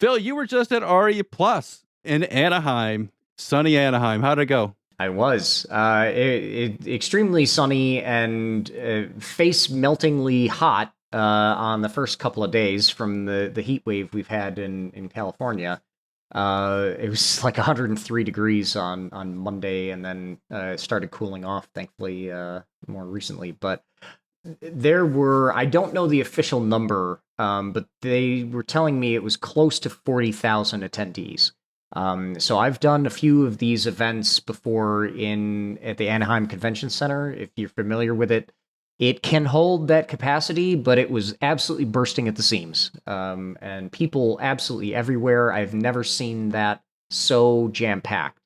Phil, you were just at RE Plus in Anaheim, sunny Anaheim. How'd it go? I was extremely sunny and face meltingly hot on the first couple of days from the heat wave we've had in California. It was like 103 degrees on Monday, and then it started cooling off, thankfully, more recently. But there were, I don't know the official number, but they were telling me it was close to 40,000 attendees. So I've done a few of these events before at the Anaheim Convention Center. If you're familiar with it, it can hold that capacity, but it was absolutely bursting at the seams. And people absolutely everywhere. I've never seen that so jam-packed.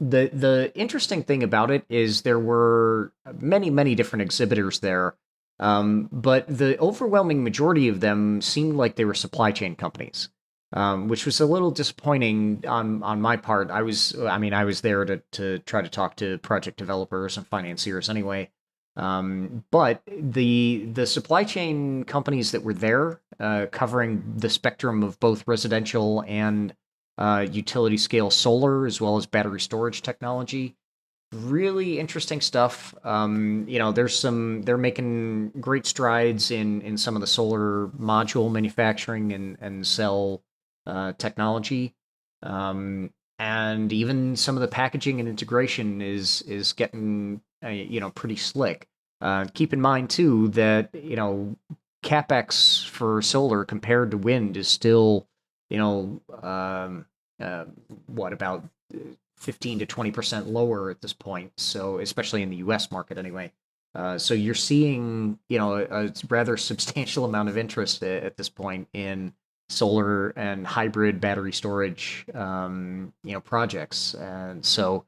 The interesting thing about it is there were many different exhibitors there, but the overwhelming majority of them seemed like they were supply chain companies, which was a little disappointing on my part. I was there to try to talk to project developers and financiers anyway. But the supply chain companies that were there, covering the spectrum of both residential and utility scale solar, as well as battery storage technology, really interesting stuff. They're making great strides in some of the solar module manufacturing and cell technology. And even some of the packaging and integration is getting pretty slick. Keep in mind too that capex for solar compared to wind is still about 15 to 20% lower at this point. So especially in the U.S. market anyway. So you're seeing a rather substantial amount of interest at this point in solar and hybrid battery storage projects. And so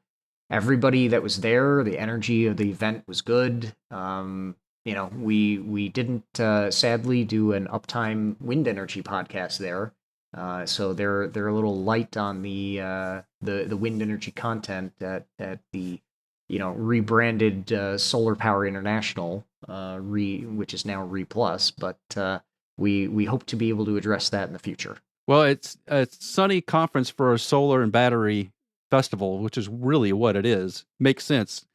everybody that was there, the energy of the event was good. We didn't sadly do an uptime wind energy podcast there. So they're a little light on the wind energy content at the rebranded Solar Power International, which is now Re Plus, but we hope to be able to address that in the future. Well, it's a sunny conference for a solar and battery festival, which is really what it is. Makes sense.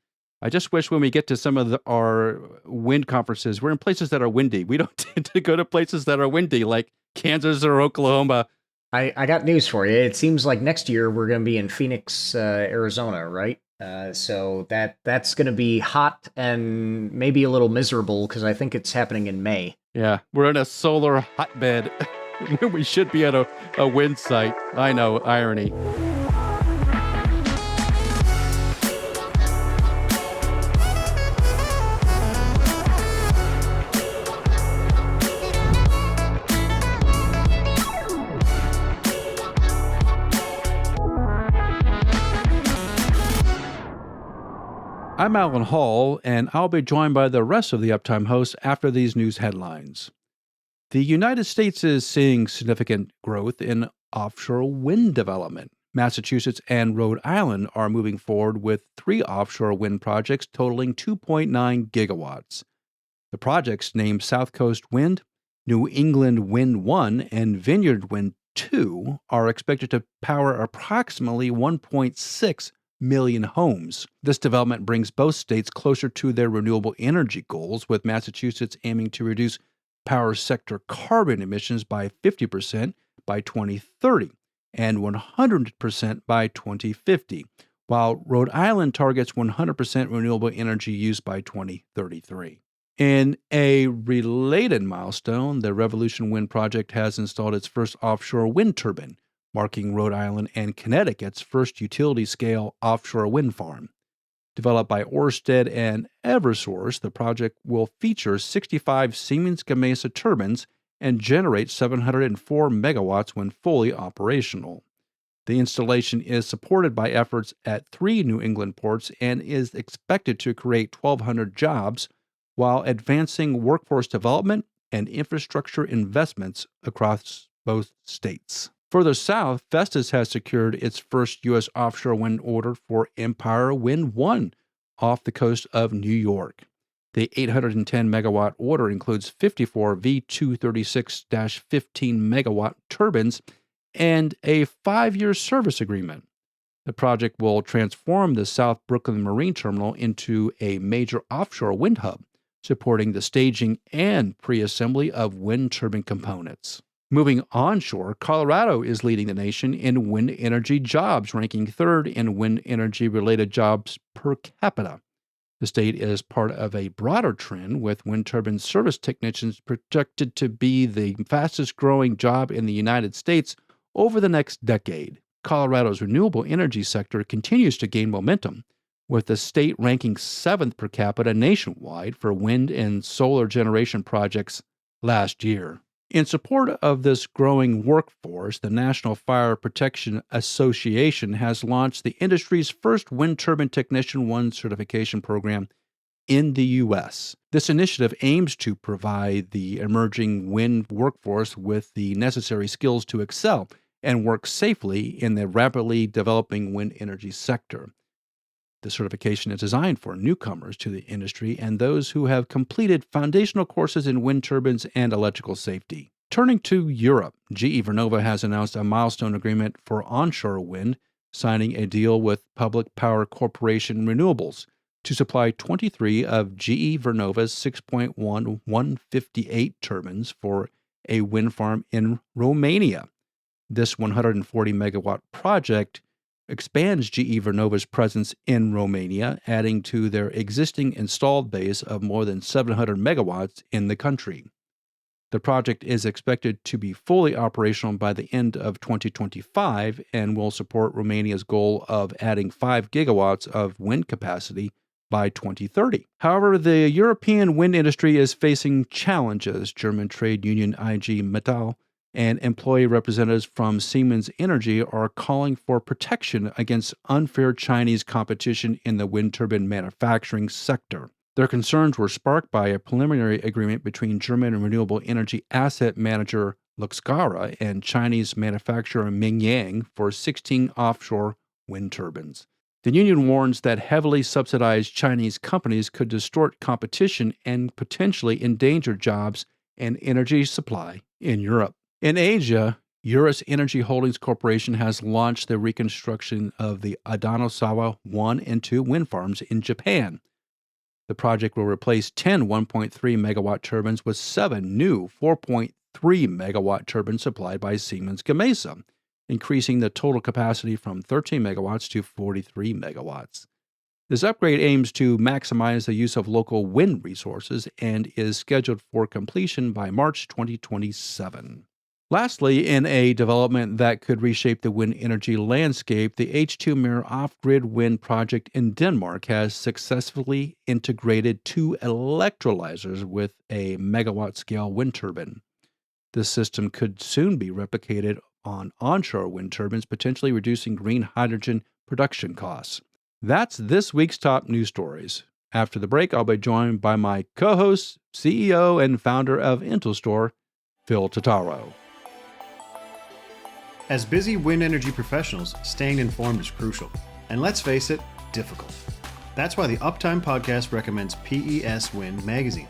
I just wish when we get to some of our wind conferences, we're in places that are windy. We don't tend to go to places that are windy, like Kansas or Oklahoma. I got news for you. It seems like next year we're going to be in Phoenix, Arizona, right? So that's going to be hot and maybe a little miserable because I think it's happening in May. Yeah, we're in a solar hotbed. We should be at a wind site. I know, irony. I'm Alan Hall, and I'll be joined by the rest of the Uptime hosts after these news headlines. The United States is seeing significant growth in offshore wind development. Massachusetts and Rhode Island are moving forward with 3 offshore wind projects totaling 2.9 gigawatts. The projects, named South Coast Wind, New England Wind 1, and Vineyard Wind 2, are expected to power approximately 1.6 million homes. This development brings both states closer to their renewable energy goals, with Massachusetts aiming to reduce power sector carbon emissions by 50% by 2030 and 100% by 2050, while Rhode Island targets 100% renewable energy use by 2033. In a related milestone, the Revolution Wind Project has installed its first offshore wind turbine, marking Rhode Island and Connecticut's first utility-scale offshore wind farm. Developed by Ørsted and Eversource, the project will feature 65 Siemens Gamesa turbines and generate 704 megawatts when fully operational. The installation is supported by efforts at 3 New England ports and is expected to create 1,200 jobs while advancing workforce development and infrastructure investments across both states. Further south, Vestas has secured its first U.S. offshore wind order for Empire Wind 1 off the coast of New York. The 810 megawatt order includes 54 V236-15 megawatt turbines and a 5-year service agreement. The project will transform the South Brooklyn Marine Terminal into a major offshore wind hub, supporting the staging and pre-assembly of wind turbine components. Moving onshore, Colorado is leading the nation in wind energy jobs, ranking third in wind energy-related jobs per capita. The state is part of a broader trend, with wind turbine service technicians projected to be the fastest-growing job in the United States over the next decade. Colorado's renewable energy sector continues to gain momentum, with the state ranking 7th per capita nationwide for wind and solar generation projects last year. In support of this growing workforce, the National Fire Protection Association has launched the industry's first Wind Turbine Technician 1 certification program in the U.S. This initiative aims to provide the emerging wind workforce with the necessary skills to excel and work safely in the rapidly developing wind energy sector. The certification is designed for newcomers to the industry and those who have completed foundational courses in wind turbines and electrical safety. Turning to Europe, GE Vernova has announced a milestone agreement for onshore wind, signing a deal with Public Power Corporation Renewables to supply 23 of GE Vernova's 6.158 turbines for a wind farm in Romania. This 140 megawatt project expands GE Vernova's presence in Romania, adding to their existing installed base of more than 700 megawatts in the country. The project is expected to be fully operational by the end of 2025 and will support Romania's goal of adding 5 gigawatts of wind capacity by 2030. However, the European wind industry is facing challenges. German trade union IG Metall and employee representatives from Siemens Energy are calling for protection against unfair Chinese competition in the wind turbine manufacturing sector. Their concerns were sparked by a preliminary agreement between German renewable energy asset manager Luxgara and Chinese manufacturer Mingyang for 16 offshore wind turbines. The union warns that heavily subsidized Chinese companies could distort competition and potentially endanger jobs and energy supply in Europe. In Asia, Eurus Energy Holdings Corporation has launched the reconstruction of the Adanosawa 1 and 2 wind farms in Japan. The project will replace 10 1.3 megawatt turbines with 7 new 4.3 megawatt turbines supplied by Siemens Gamesa, increasing the total capacity from 13 megawatts to 43 megawatts. This upgrade aims to maximize the use of local wind resources and is scheduled for completion by March 2027. Lastly, in a development that could reshape the wind energy landscape, the H2 Mirror off-grid wind project in Denmark has successfully integrated 2 electrolyzers with a megawatt-scale wind turbine. This system could soon be replicated on onshore wind turbines, potentially reducing green hydrogen production costs. That's this week's top news stories. After the break, I'll be joined by my co-host, CEO, and founder of IntelStore, Phil Totaro. As busy wind energy professionals, staying informed is crucial. And let's face it, difficult. That's why the Uptime Podcast recommends PES Wind magazine.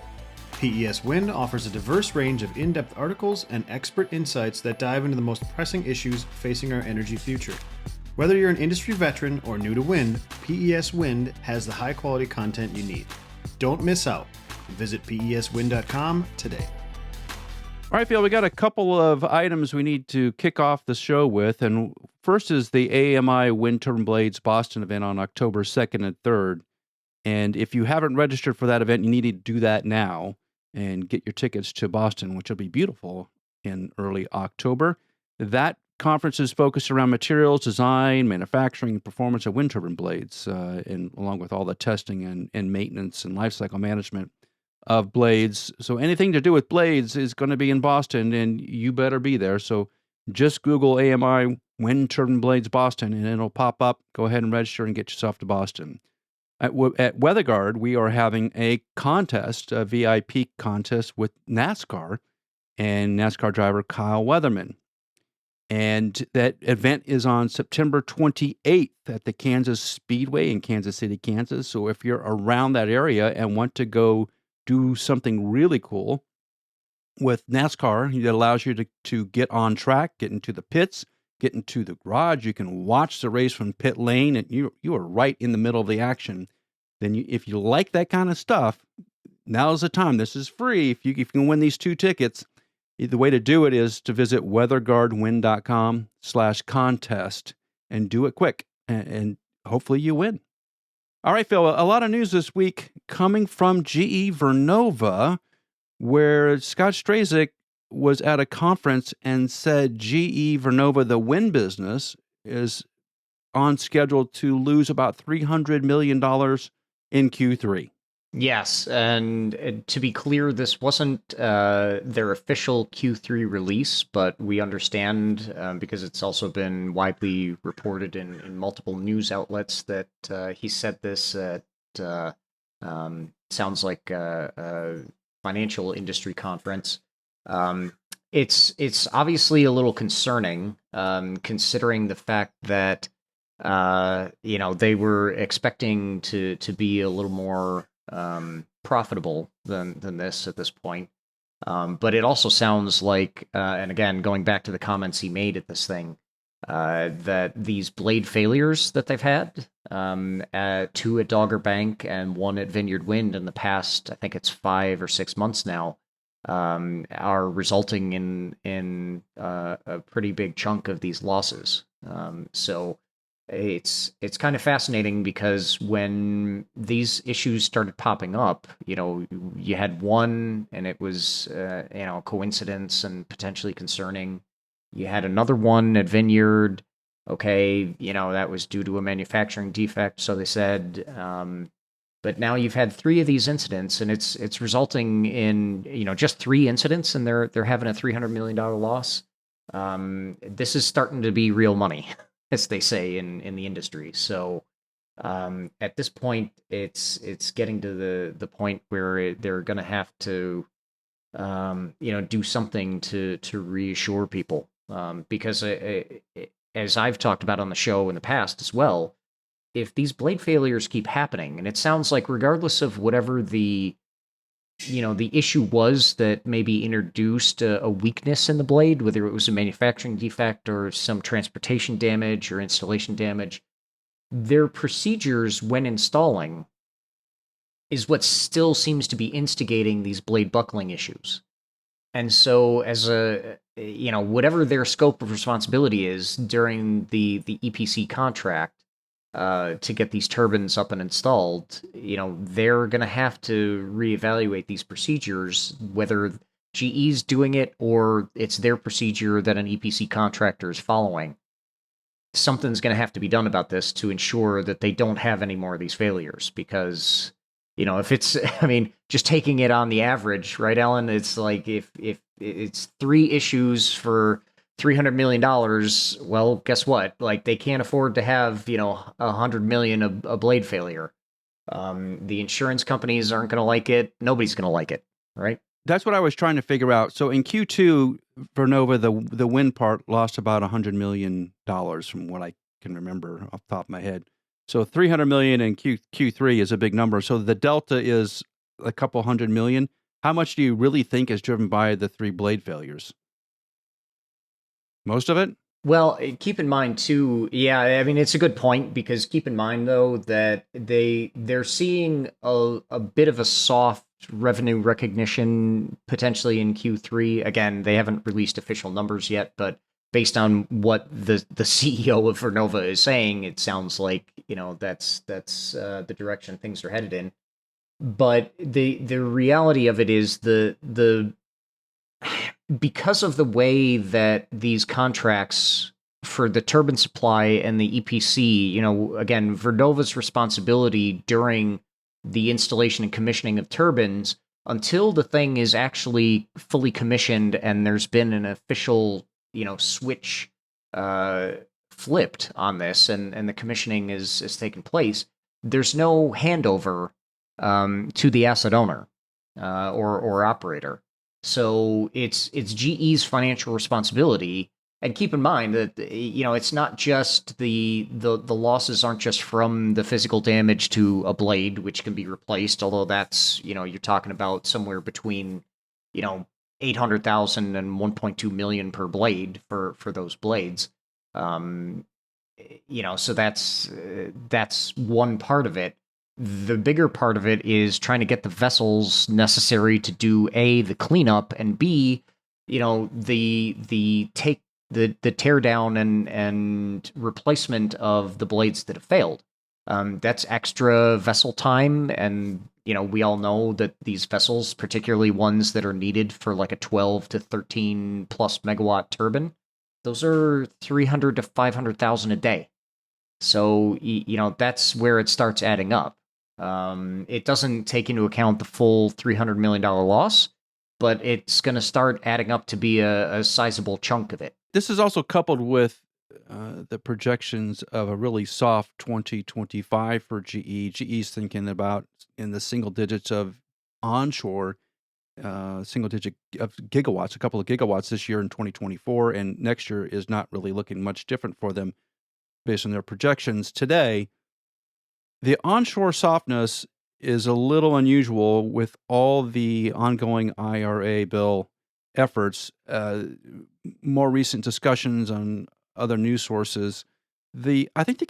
PES Wind offers a diverse range of in-depth articles and expert insights that dive into the most pressing issues facing our energy future. Whether you're an industry veteran or new to wind, PES Wind has the high-quality content you need. Don't miss out. Visit peswind.com today. All right, Phil, we got a couple of items we need to kick off the show with. And first is the AMI Wind Turbine Blades Boston event on October 2nd and 3rd. And if you haven't registered for that event, you need to do that now and get your tickets to Boston, which will be beautiful in early October. That conference is focused around materials, design, manufacturing, and performance of wind turbine blades, and along with all the testing and maintenance and lifecycle management of blades. So anything to do with blades is going to be in Boston, and you better be there. So just Google AMI Wind Turbine Blades Boston, and it'll pop up. Go ahead and register and get yourself to Boston. At WeatherGuard, we are having a contest, a VIP contest with NASCAR and NASCAR driver Kyle Weatherman. And that event is on September 28th at the Kansas Speedway in Kansas City, Kansas. So if you're around that area and want to go do something really cool with NASCAR. It allows you to get on track, get into the pits, get into the garage. You can watch the race from pit lane, and you are right in the middle of the action. Then if you like that kind of stuff, now's the time. This is free. If you can win these 2 tickets, the way to do it is to visit weatherguardwin.com/contest and do it quick, and hopefully you win. All right, Phil, a lot of news this week coming from GE Vernova, where Scott Straszak was at a conference and said GE Vernova, the wind business, is on schedule to lose about $300 million in Q3. Yes, and to be clear, this wasn't their official Q3 release, but we understand, because it's also been widely reported in multiple news outlets, that he said this at, sounds like a financial industry conference. It's obviously a little concerning, considering the fact that they were expecting to be a little more profitable than this at this point. But it also sounds like, and again, going back to the comments he made at this thing, that these blade failures that they've had, 2 at Dogger Bank and 1 at Vineyard Wind in the past, I think it's 5 or 6 months now, are resulting in a pretty big chunk of these losses. So it's kind of fascinating, because when these issues started popping up, you had one and it was a coincidence and potentially concerning. You had another one at Vineyard. Okay, that was due to a manufacturing defect, so they said. But now you've had 3 of these incidents, and it's resulting in just 3 incidents, and they're having a $300 million loss. This is starting to be real money, as they say in the industry. So at this point, it's getting to the point where they're going to have to do something to reassure people, because as I've talked about on the show in the past as well, if these blade failures keep happening, and it sounds like regardless of whatever the issue was that maybe introduced a weakness in the blade, whether it was a manufacturing defect or some transportation damage or installation damage, their procedures when installing is what still seems to be instigating these blade buckling issues. And so as whatever their scope of responsibility is during the EPC contract, to get these turbines up and installed, they're going to have to reevaluate these procedures, whether GE's doing it or it's their procedure that an EPC contractor is following. Something's going to have to be done about this to ensure that they don't have any more of these failures, because, if it's, just taking it on the average, right, Alan, it's like if it's 3 issues for $300 million, well, guess what? Like, they can't afford to have, $100 million a blade failure. The insurance companies aren't going to like it. Nobody's going to like it, right? That's what I was trying to figure out. So in Q2, Vernova, the wind part, lost about $100 million from what I can remember off the top of my head. So $300 million in Q3 is a big number. So the delta is a couple $100 million. How much do you really think is driven by the 3 blade failures? Most of it? Well, keep in mind too, it's a good point, because keep in mind though that they're seeing a bit of a soft revenue recognition potentially in Q3. Again, they haven't released official numbers yet, but based on what the CEO of Vernova is saying, it sounds like that's the direction things are headed in. But the reality of it is because of the way that these contracts for the turbine supply and the EPC, again, Vernova's responsibility during the installation and commissioning of turbines, until the thing is actually fully commissioned and there's been an official, switch flipped on this, and the commissioning is taken place, there's no handover to the asset owner or operator. So it's GE's financial responsibility, And keep in mind that it's not just the losses aren't just from the physical damage to a blade, which can be replaced. Although that's you're talking about somewhere between 800,000 and 1.2 million per blade for those blades. Um, so that's one part of it. The bigger part of it is trying to get the vessels necessary to do A, the cleanup, and B, the tear down and replacement of the blades that have failed. That's extra vessel time, and we all know that these vessels, particularly ones that are needed for like a 12 to 13 plus megawatt turbine, those are 300 to 500,000 a day. So that's where it starts adding up. It doesn't take into account the full $300 million loss, but it's going to start adding up to be a sizable chunk of it. This is also coupled with the projections of a really soft 2025 for GE. GE's thinking about in the single digits of onshore, single digit of gigawatts, a couple of gigawatts this year in 2024, and next year is not really looking much different for them based on their projections today. The onshore softness is a little unusual with all the ongoing IRA bill efforts. More recent discussions on other news sources. I think the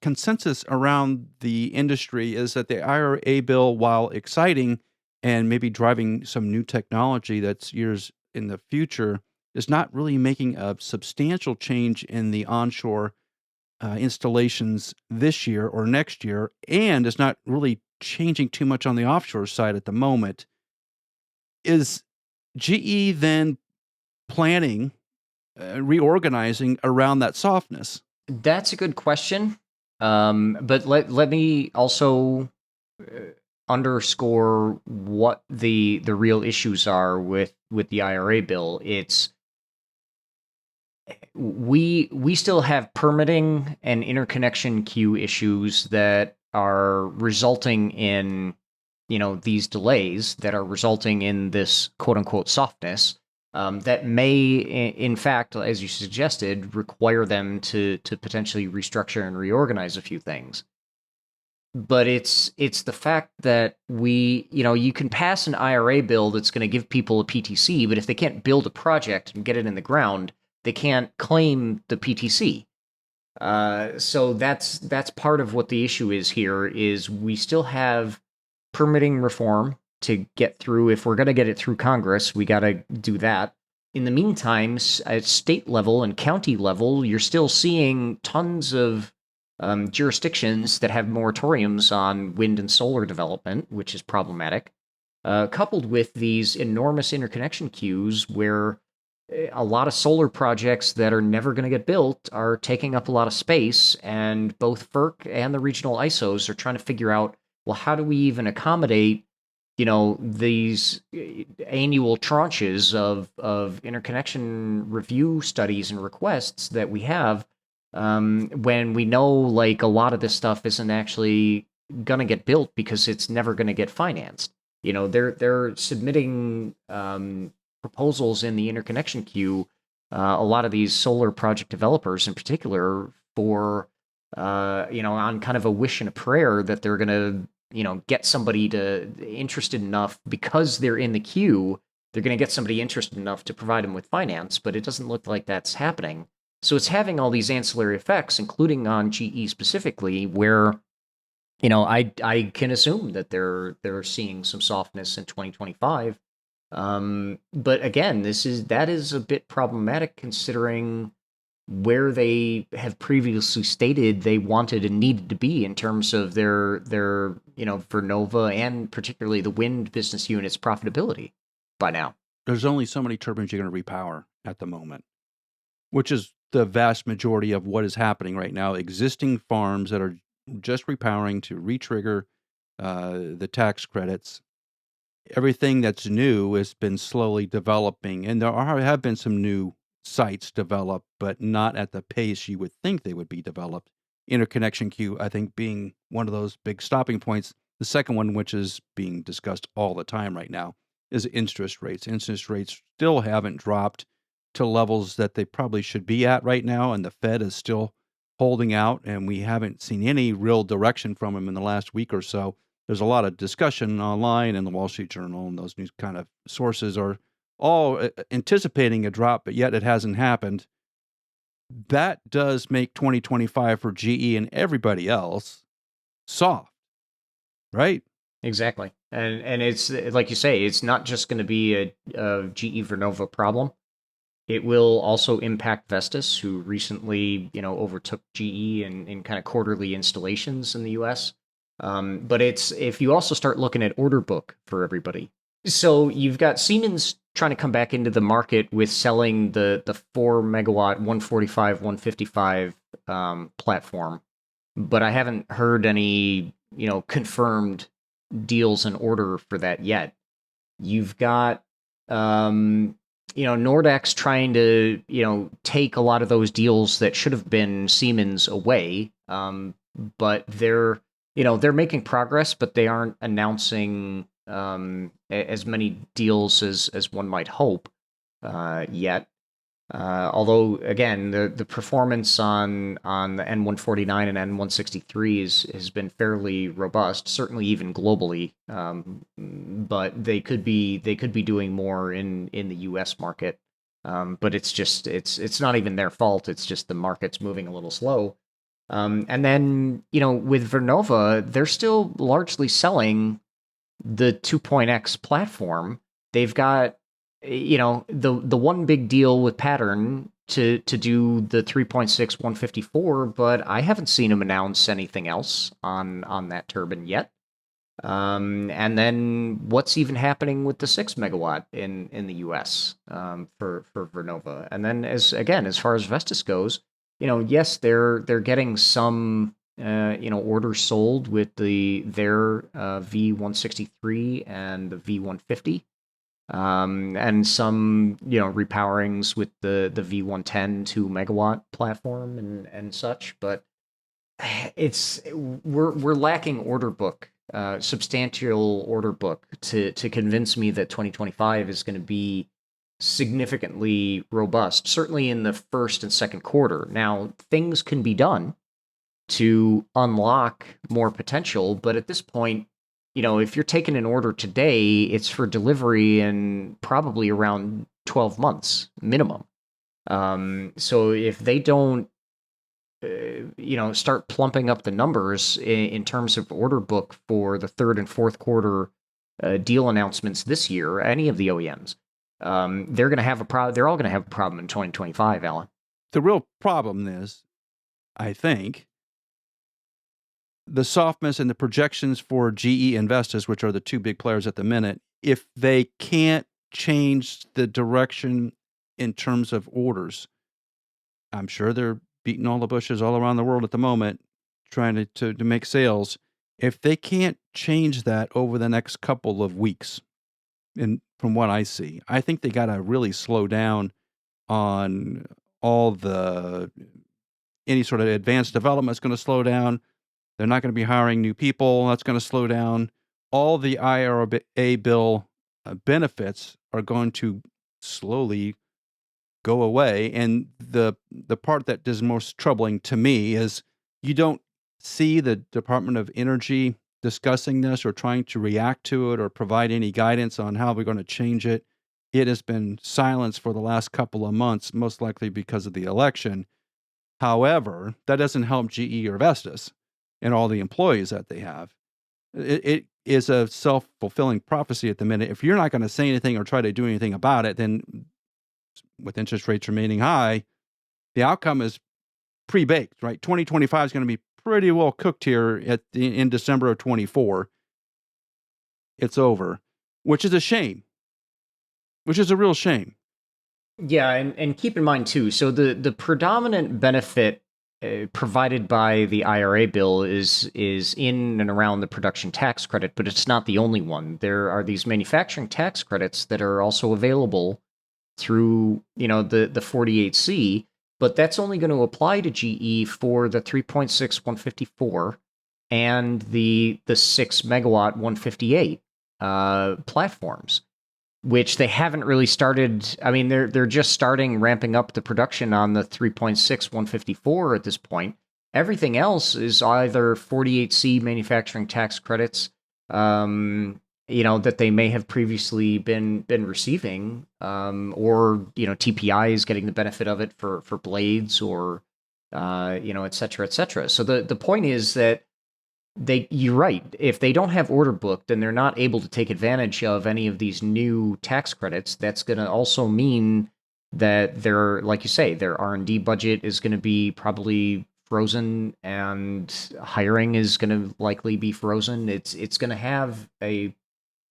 consensus around the industry is that the IRA bill, while exciting and maybe driving some new technology that's years in the future, is not really making a substantial change in the onshore installations this year or next year, and it's not really changing too much on the offshore side at the moment. Is GE then planning, reorganizing around that softness? That's a good question. But let me also underscore what the real issues are with the IRA bill. It's we still have permitting and interconnection queue issues that are resulting in these delays that are resulting in this quote unquote softness that may in fact, as you suggested, require them to potentially restructure and reorganize a few things. But it's the fact that you can pass an IRA bill that's going to give people a PTC, but if they can't build a project and get it in the ground, they can't claim the PTC. So that's part of what the issue is here. Is we still have permitting reform to get through. If we're going to get it through Congress, we got to do that. In the meantime, at state level and county level, you're still seeing tons of jurisdictions that have moratoriums on wind and solar development, which is problematic, coupled with these enormous interconnection queues where a lot of solar projects that are never going to get built are taking up a lot of space, and both FERC and the regional ISOs are trying to figure out, well, how do we even accommodate these annual tranches of interconnection review studies and requests that we have, when we know like a lot of this stuff isn't actually gonna get built because it's never gonna get financed. They're submitting proposals in the interconnection queue. A lot of these solar project developers, in particular, for on kind of a wish and a prayer that they're gonna get somebody interested enough, because they're in the queue, they're going to get somebody interested enough to provide them with finance, but it doesn't look like that's happening. So it's having all these ancillary effects, including on GE specifically, where I can assume that they're seeing some softness in 2025. But again, that is a bit problematic considering where they have previously stated they wanted and needed to be in terms of their Vernova and particularly the wind business unit's profitability by now. There's only so many turbines you're going to repower at the moment, which is the vast majority of what is happening right now. Existing farms that are just repowering to re-trigger the tax credits. Everything that's new has been slowly developing, and there have been some new sites developed, but not at the pace you would think they would be developed. Interconnection queue, I think, being one of those big stopping points. The second one, which is being discussed all the time right now, is interest rates. Interest rates still haven't dropped. to levels that they probably should be at right now, and the Fed is still holding out, and we haven't seen any real direction from them in the last week or so. There's a lot of discussion online in the Wall Street Journal, and those news kind of sources are all anticipating a drop, but yet it hasn't happened. That does make 2025 for GE and everybody else soft, right? Exactly. And it's like you say, it's not just going to be a GE Vernova problem. It will also impact Vestas, who recently, overtook GE in kind of quarterly installations in the US. But it's if you also start looking at order book for everybody. So you've got Siemens trying to come back into the market with selling the 4 megawatt 145 155 platform, but I haven't heard any confirmed deals in order for that yet. You've got Nordex trying to take a lot of those deals that should have been Siemens away, but they're making progress, but they aren't announcing as many deals as one might hope yet. Although again, the performance on the N149 and N163 has been fairly robust, certainly even globally. But they could be doing more in the U.S. market. But it's not even their fault. It's just the market's moving a little slow. And then with Vernova, they're still largely selling the 2.x platform. They've got the one big deal with Pattern to do the 3.6 154, but I haven't seen them announce anything else on that turbine yet. And then what's even happening with the 6 megawatt in the US for Vernova? And then as far as Vestas goes, yes, they're getting some orders sold with their V163 and the V150. And some repowerings with the V110 2 megawatt platform and such, but we're lacking order book, substantial order book to convince me that 2025 is going to be significantly robust, certainly in the first and second quarter. Now, things can be done to unlock more potential, but at this point, if you're taking an order today, it's for delivery in probably around 12 months minimum. So if they don't, start plumping up the numbers in terms of order book for the third and fourth quarter deal announcements this year, any of the OEMs, they're going to have a problem. They're all going to have a problem in 2025, Alan. The real problem is, I think, the softness and the projections for GE and Vestas, which are the two big players at the minute, if they can't change the direction in terms of orders, I'm sure they're beating all the bushes all around the world at the moment, trying to make sales. If they can't change that over the next couple of weeks, and from what I see, I think they got to really slow down on any sort of advanced development is going to slow down. They're not going to be hiring new people. That's going to slow down. All the IRA bill benefits are going to slowly go away. And the part that is most troubling to me is you don't see the Department of Energy discussing this or trying to react to it or provide any guidance on how we're going to change it. It has been silenced for the last couple of months, most likely because of the election. However, that doesn't help GE or Vestas and all the employees that they have. It is a self-fulfilling prophecy at the minute. If you're not going to say anything or try to do anything about it, then with interest rates remaining high, the outcome is pre-baked, right? 2025 is going to be pretty well cooked here in December of 24. It's over, which is a shame, which is a real shame. Yeah, and keep in mind, too, so the predominant benefit provided by the IRA bill is in and around the production tax credit, but it's not the only one. There are these manufacturing tax credits that are also available through the 48C, but that's only going to apply to GE for the 3.6 154 and the 6 megawatt 158 platforms. which they haven't really started. I mean, they're just ramping up the production on the 3.6 154 at this point. Everything else is either 48C manufacturing tax credits, that they may have previously been receiving, or TPI is getting the benefit of it for blades, or et cetera, et cetera. So the point is that you're right. If they don't have order book, then they're not able to take advantage of any of these new tax credits. That's going to also mean that like you say, their R&D budget is going to be probably frozen, and hiring is going to likely be frozen. It's going to have a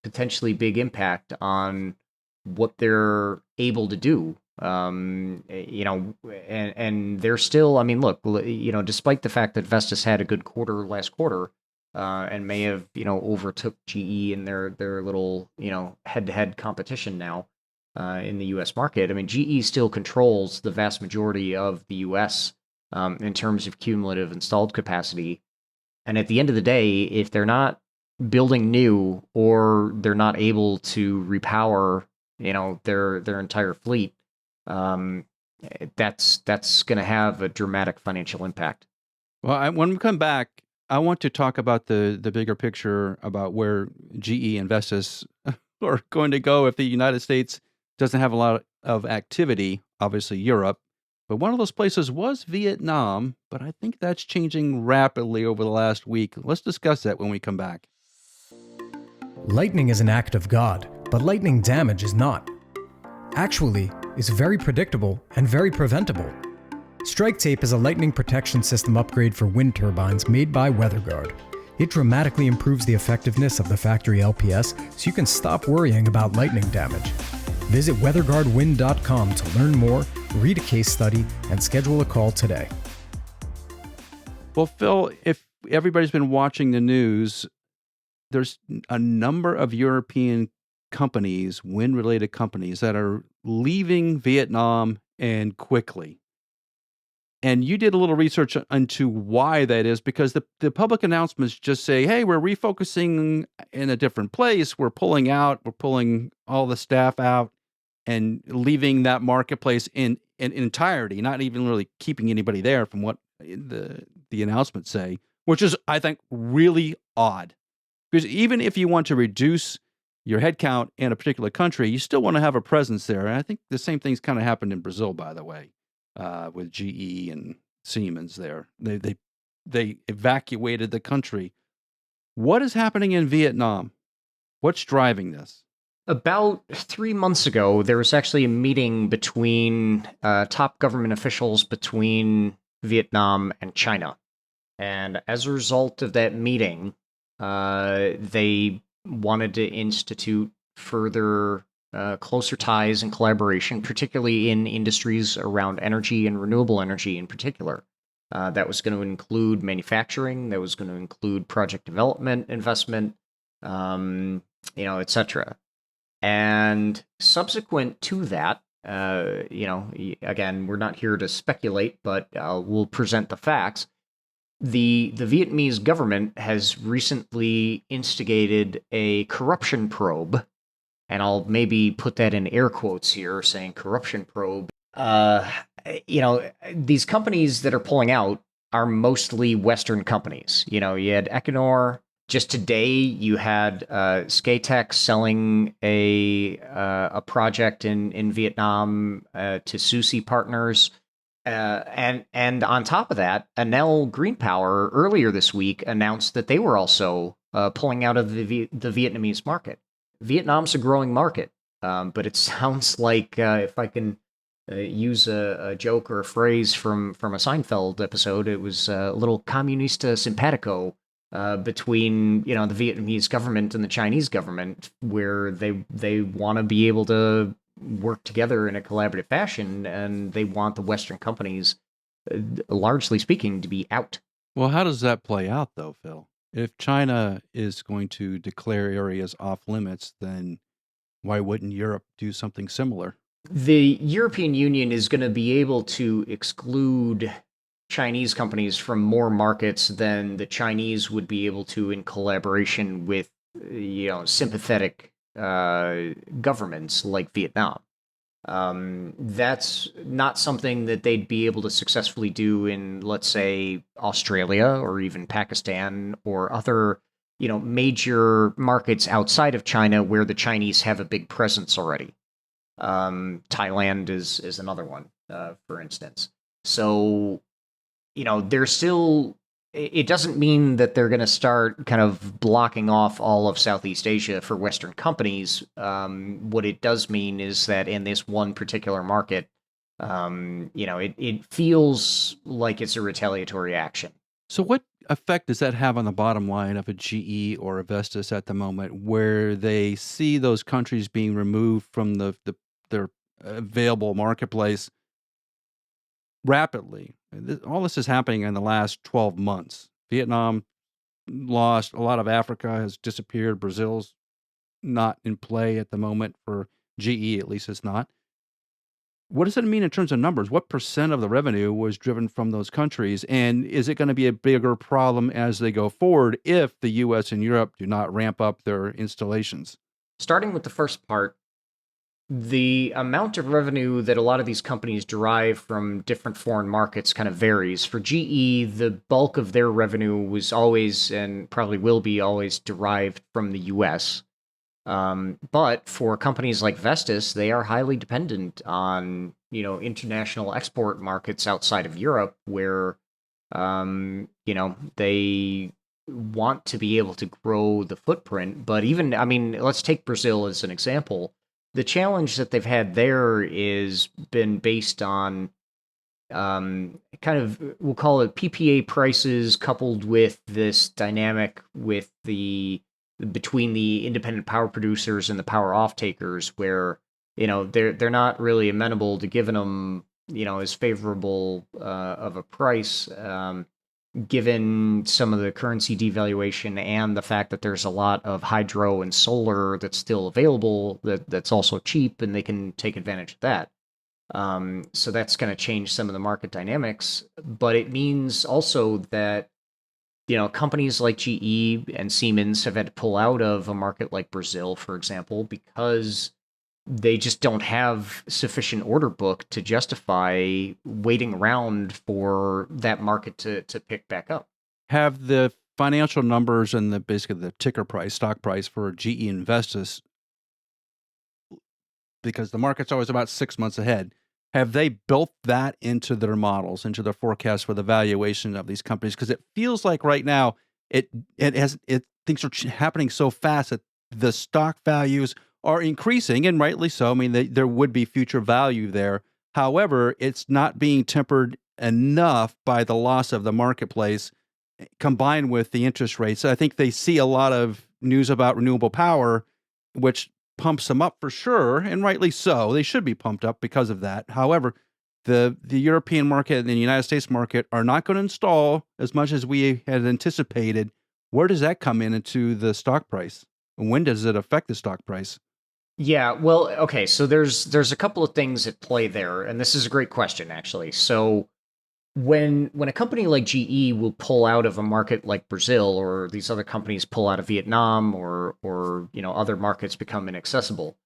potentially big impact on what they're able to do. And they're still, I mean, look, despite the fact that Vestas had a good quarter last quarter, and may have, overtook GE in their little, head-to-head competition now, in the U.S. market. I mean, GE still controls the vast majority of the U.S. In terms of cumulative installed capacity. And at the end of the day, if they're not building new, or they're not able to repower, their entire fleet, that's going to have a dramatic financial impact. Well, when we come back, I want to talk about the bigger picture about where GE and Vestas are going to go if the United States doesn't have a lot of activity. Obviously, Europe. But one of those places was Vietnam, but I think that's changing rapidly over the last week. Let's discuss that when we come back. Lightning is an act of God, but lightning damage is not. Actually, it's very predictable and very preventable. Strike Tape is a lightning protection system upgrade for wind turbines made by WeatherGuard. It dramatically improves the effectiveness of the factory LPS, so you can stop worrying about lightning damage. Visit weatherguardwind.com to learn more, read a case study, and schedule a call today. Well, Phil, if everybody's been watching the news, there's a number of European companies, wind-related companies, that are leaving Vietnam, and quickly. And you did a little research into why that is, because the public announcements just say, hey, we're refocusing in a different place. We're pulling all the staff out and leaving that marketplace in entirety, not even really keeping anybody there, from what the announcements say, which is, I think, really odd. Because even if you want to reduce your headcount in a particular country, you still want to have a presence there. And I think the same thing's kind of happened in Brazil, by the way, with GE and Siemens there. They evacuated the country. What is happening in Vietnam? What's driving this? About 3 months ago, there was actually a meeting between top government officials between Vietnam and China. And as a result of that meeting, they wanted to institute further closer ties and collaboration, particularly in industries around energy and renewable energy in particular. That was going to include manufacturing, that was going to include project development, investment, etc. And subsequent to that, again, we're not here to speculate, but we'll present the facts. The Vietnamese government has recently instigated a corruption probe, and I'll maybe put that in air quotes here, saying corruption probe. These companies that are pulling out are mostly Western companies. You had Equinor. Just today, you had Skatech selling a project in Vietnam to Susi Partners. And on top of that, Enel Green Power earlier this week announced that they were also pulling out of the Vietnamese market. Vietnam's a growing market, but it sounds like, if I can use a joke or a phrase from a Seinfeld episode, it was a little comunista simpatico between the Vietnamese government and the Chinese government, where they want to be able to work together in a collaborative fashion, and they want the Western companies, largely speaking, to be out. Well, how does that play out, though, Phil? If China is going to declare areas off limits, then why wouldn't Europe do something similar? The European Union is going to be able to exclude Chinese companies from more markets than the Chinese would be able to in collaboration with, sympathetic governments like Vietnam. That's not something that they'd be able to successfully do in, let's say, Australia or even Pakistan or other, major markets outside of China where the Chinese have a big presence already. Thailand is another one, for instance. So, they're still. It doesn't mean that they're going to start kind of blocking off all of Southeast Asia for Western companies. What it does mean is that in this one particular market, it feels like it's a retaliatory action. So, what effect does that have on the bottom line of a GE or a Vestas at the moment, where they see those countries being removed from their available marketplace rapidly? All this is happening in the last 12 months. Vietnam lost, a lot of Africa has disappeared. Brazil's not in play at the moment for GE, at least it's not. What does it mean in terms of numbers? What percent of the revenue was driven from those countries? And is it going to be a bigger problem as they go forward if the US and Europe do not ramp up their installations? Starting with the first part, the amount of revenue that a lot of these companies derive from different foreign markets kind of varies. For GE, the bulk of their revenue was always, and probably will be always, derived from the US. But for companies like Vestas, they are highly dependent on, international export markets outside of Europe where, they want to be able to grow the footprint. But even, let's take Brazil as an example. The challenge that they've had there is been based on kind of, we'll call it PPA prices coupled with this dynamic with between the independent power producers and the power off-takers where, they're not really amenable to giving them, as favorable of a price, given some of the currency devaluation and the fact that there's a lot of hydro and solar that's still available that's also cheap and they can take advantage of that. So that's going to change some of the market dynamics, but it means also that companies like GE and Siemens have had to pull out of a market like Brazil, for example, because they just don't have sufficient order book to justify waiting around for that market to pick back up. Have the financial numbers and basically the ticker price, stock price for GE and Vestas, because the market's always about 6 months ahead, have they built that into their models, into their forecast for the valuation of these companies? Because it feels like right now things are happening so fast that the stock values are increasing, and rightly so. There would be future value there. However, it's not being tempered enough by the loss of the marketplace combined with the interest rates. I think they see a lot of news about renewable power, which pumps them up for sure, and rightly so. They should be pumped up because of that. However, the European market and the United States market are not going to install as much as we had anticipated. Where does that come into the stock price? And when does it affect the stock price? Yeah, well, okay, so there's a couple of things at play there, and this is a great question, actually. So when a company like GE will pull out of a market like Brazil, or these other companies pull out of Vietnam, or other markets become inaccessible,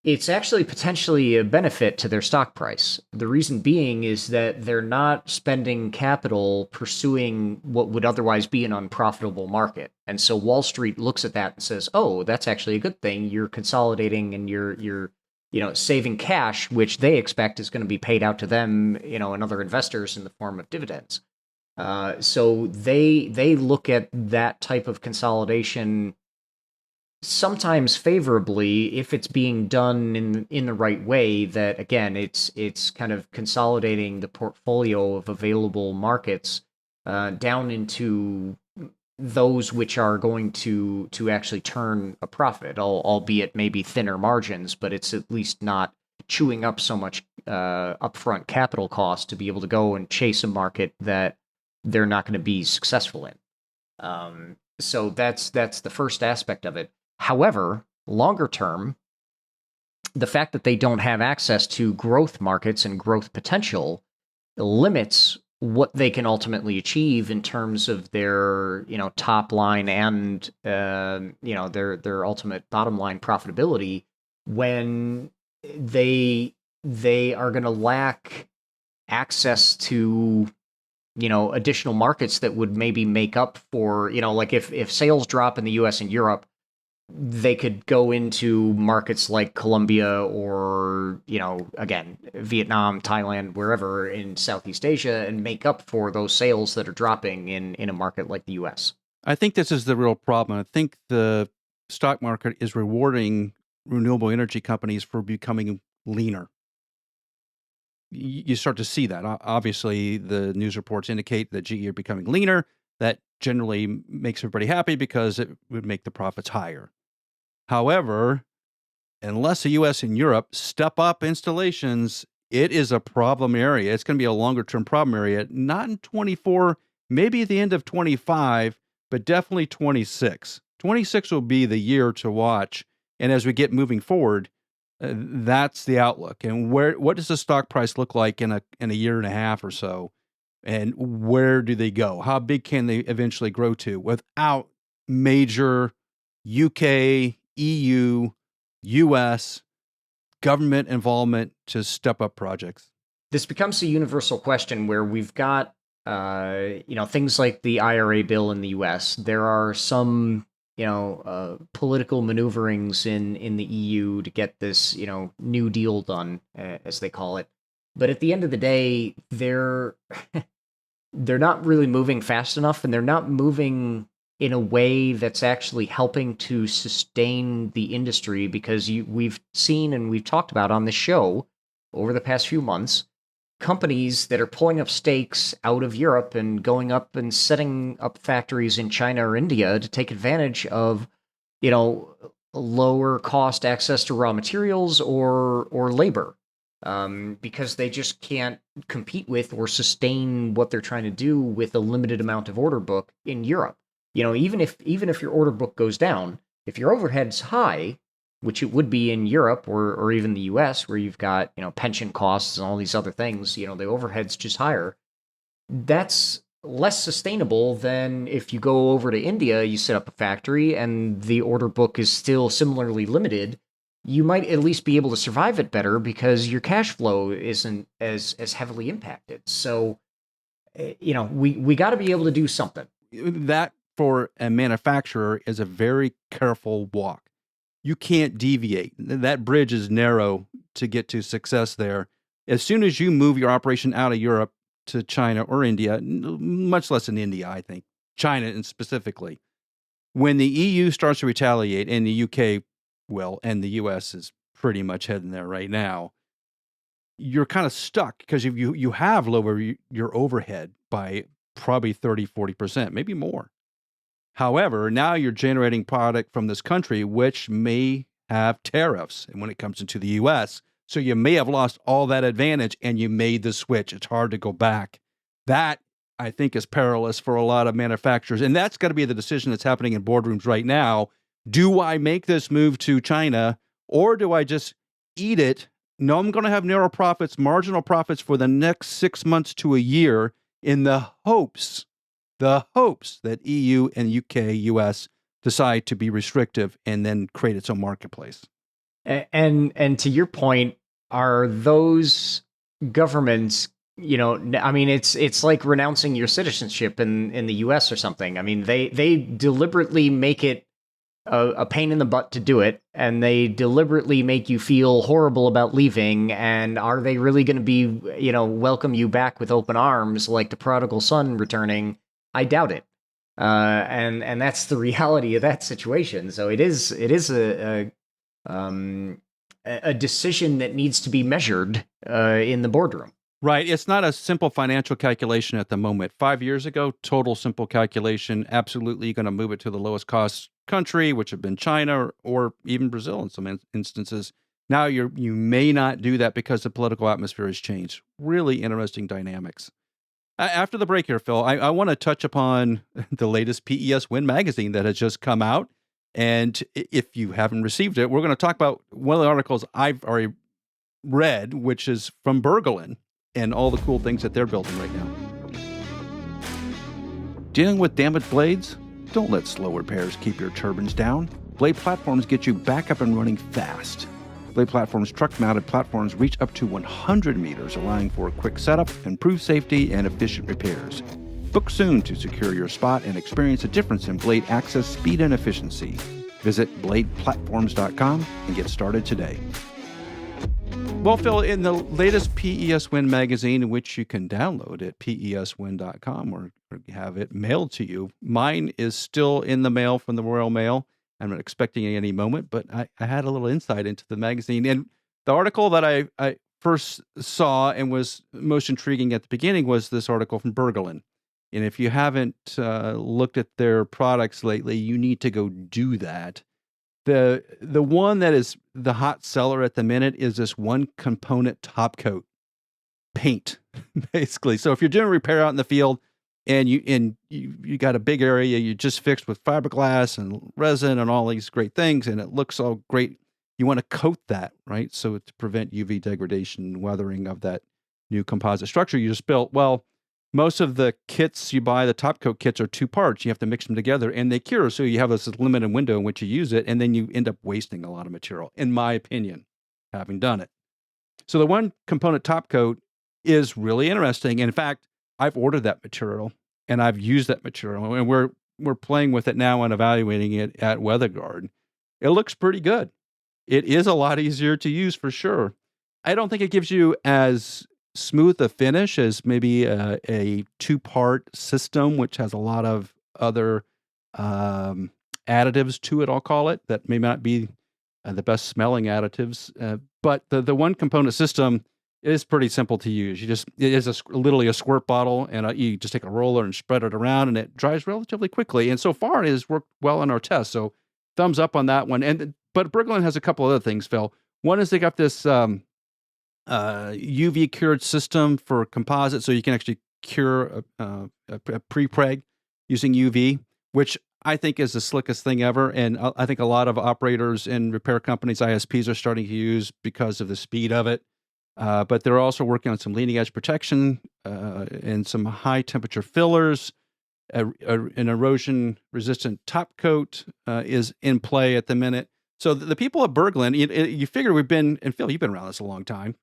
it's actually potentially a benefit to their stock price. The reason being is that they're not spending capital pursuing what would otherwise be an unprofitable market. And so Wall Street looks at that and says, "Oh, that's actually a good thing. You're consolidating and you're saving cash, which they expect is going to be paid out to them, and other investors in the form of dividends." So they look at that type of consolidation sometimes favorably if it's being done in the right way. That again, it's kind of consolidating the portfolio of available markets down into those which are going to actually turn a profit, albeit maybe thinner margins, but it's at least not chewing up so much upfront capital cost to be able to go and chase a market that they're not going to be successful in. So that's the first aspect of it. However, longer term, the fact that they don't have access to growth markets and growth potential limits what they can ultimately achieve in terms of their, top line and, their ultimate bottom line profitability when they are going to lack access to, additional markets that would maybe make up for, like if sales drop in the US and Europe, they could go into markets like Colombia or, again, Vietnam, Thailand, wherever in Southeast Asia and make up for those sales that are dropping in a market like the US. I think this is the real problem. I think the stock market is rewarding renewable energy companies for becoming leaner. You start to see that. Obviously, the news reports indicate that GE are becoming leaner. That generally makes everybody happy because it would make the profits higher. However, unless the US and Europe step up installations, it is a problem area. It's going to be a longer-term problem area, not in 24, maybe at the end of 25, but definitely 26. 26 will be the year to watch. And as we get moving forward, that's the outlook. And what does the stock price look like in a year and a half or so? And where do they go? How big can they eventually grow to without major UK, EU, US government involvement to step up projects? This becomes a universal question where we've got, things like the IRA bill in the US. There are some, political maneuverings in the EU to get this, New Deal done, as they call it. But at the end of the day, they're not really moving fast enough, and they're not moving in a way that's actually helping to sustain the industry, because we've seen and we've talked about on this show over the past few months, companies that are pulling up stakes out of Europe and going up and setting up factories in China or India to take advantage of, lower cost access to raw materials or labor, because they just can't compete with or sustain what they're trying to do with a limited amount of order book in Europe. Even if your order book goes down, if your overhead's high, which it would be in Europe or even the US, where you've got, pension costs and all these other things, the overhead's just higher. That's less sustainable than if you go over to India, you set up a factory, and the order book is still similarly limited. You might at least be able to survive it better because your cash flow isn't as heavily impacted. So, we got to be able to do something. That, for a manufacturer, is a very careful walk. You can't deviate. That bridge is narrow to get to success there. As soon as you move your operation out of Europe to China or India, much less in India, I think, China and specifically, when the EU starts to retaliate, and the UK will, and the US is pretty much heading there right now, you're kind of stuck because you have lowered your overhead by probably 30, 40%, maybe more. However, now you're generating product from this country, which may have tariffs, and when it comes into the U.S., so you may have lost all that advantage, and you made the switch. It's hard to go back. That, I think, is perilous for a lot of manufacturers, and that's got to be the decision that's happening in boardrooms right now. Do I make this move to China, or do I just eat it? No, I'm going to have narrow profits, marginal profits for the next 6 months to a year, in the hopes that EU and UK, US decide to be restrictive and then create its own marketplace. And to your point, are those governments, it's like renouncing your citizenship in the US or something. I mean, they deliberately make it a pain in the butt to do it, and they deliberately make you feel horrible about leaving. And are they really going to be, welcome you back with open arms like the prodigal son returning? I doubt it. And that's the reality of that situation. So it is a decision that needs to be measured in the boardroom. Right. It's not a simple financial calculation at the moment. 5 years ago, total simple calculation, absolutely going to move it to the lowest cost country, which have been China or even Brazil in some instances. Now you may not do that because the political atmosphere has changed. Really interesting dynamics. After the break here, Phil, I want to touch upon the latest PES Win magazine that has just come out. And if you haven't received it, we're going to talk about one of the articles I've already read, which is from Bergelin and all the cool things that they're building right now. Dealing with damaged blades? Don't let slow repairs keep your turbines down. Blade Platforms get you back up and running fast. Blade Platforms' truck-mounted platforms reach up to 100 meters, allowing for a quick setup, improved safety, and efficient repairs. Book soon to secure your spot and experience a difference in blade access, speed, and efficiency. Visit bladeplatforms.com and get started today. Well, Phil, in the latest PES Win magazine, which you can download at peswin.com or have it mailed to you, mine is still in the mail from the Royal Mail. I'm not expecting it any moment, but I had a little insight into the magazine. And the article that I first saw and was most intriguing at the beginning was this article from Bergelin. And if you haven't looked at their products lately, you need to go do that. The one that is the hot seller at the minute is this one component top coat paint, basically. So if you're doing repair out in the field and you got a big area you just fixed with fiberglass and resin and all these great things, and it looks all great, you want to coat that, right? So to prevent UV degradation and weathering of that new composite structure you just built. Well, most of the kits you buy, the top coat kits, are two parts. You have to mix them together and they cure. So you have this limited window in which you use it, and then you end up wasting a lot of material, in my opinion, having done it. So the one component top coat is really interesting. In fact, I've ordered that material and I've used that material, and we're playing with it now and evaluating it at WeatherGuard. It looks pretty good. It is a lot easier to use for sure. I don't think it gives you as smooth a finish as maybe a two-part system, which has a lot of other additives to it, I'll call it, that may not be the best smelling additives. But the one component system is pretty simple to use. It is literally a squirt bottle, and you just take a roller and spread it around, and it dries relatively quickly. And so far, it has worked well in our tests. So thumbs up on that one. But Bergelin has a couple other things, Phil. One is they got this UV cured system for composite, so you can actually cure a pre-preg using UV, which I think is the slickest thing ever. And I think a lot of operators and repair companies, ISPs, are starting to use because of the speed of it. But they're also working on some leading edge protection and some high temperature fillers. An erosion resistant top coat is in play at the minute. So the people at Bergelin, you figure and Phil, you've been around this a long time.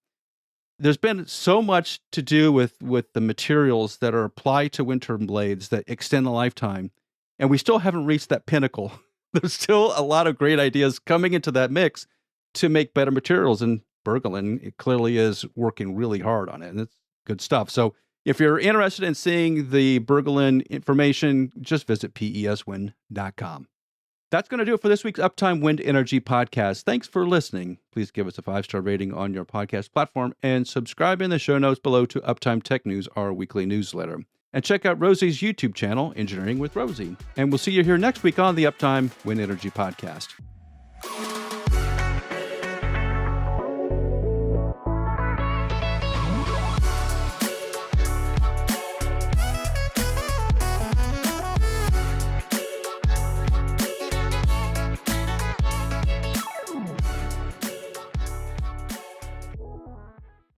There's been so much to do with the materials that are applied to wind turbine blades that extend the lifetime, and we still haven't reached that pinnacle. There's still a lot of great ideas coming into that mix to make better materials, and Bergelin, it clearly is working really hard on it, and it's good stuff. So if you're interested in seeing the Bergelin information, just visit peswin.com. That's going to do it for this week's Uptime Wind Energy Podcast. Thanks for listening. Please give us a 5-star rating on your podcast platform and subscribe in the show notes below to Uptime Tech News, our weekly newsletter. And check out Rosie's YouTube channel, Engineering with Rosie. And we'll see you here next week on the Uptime Wind Energy Podcast.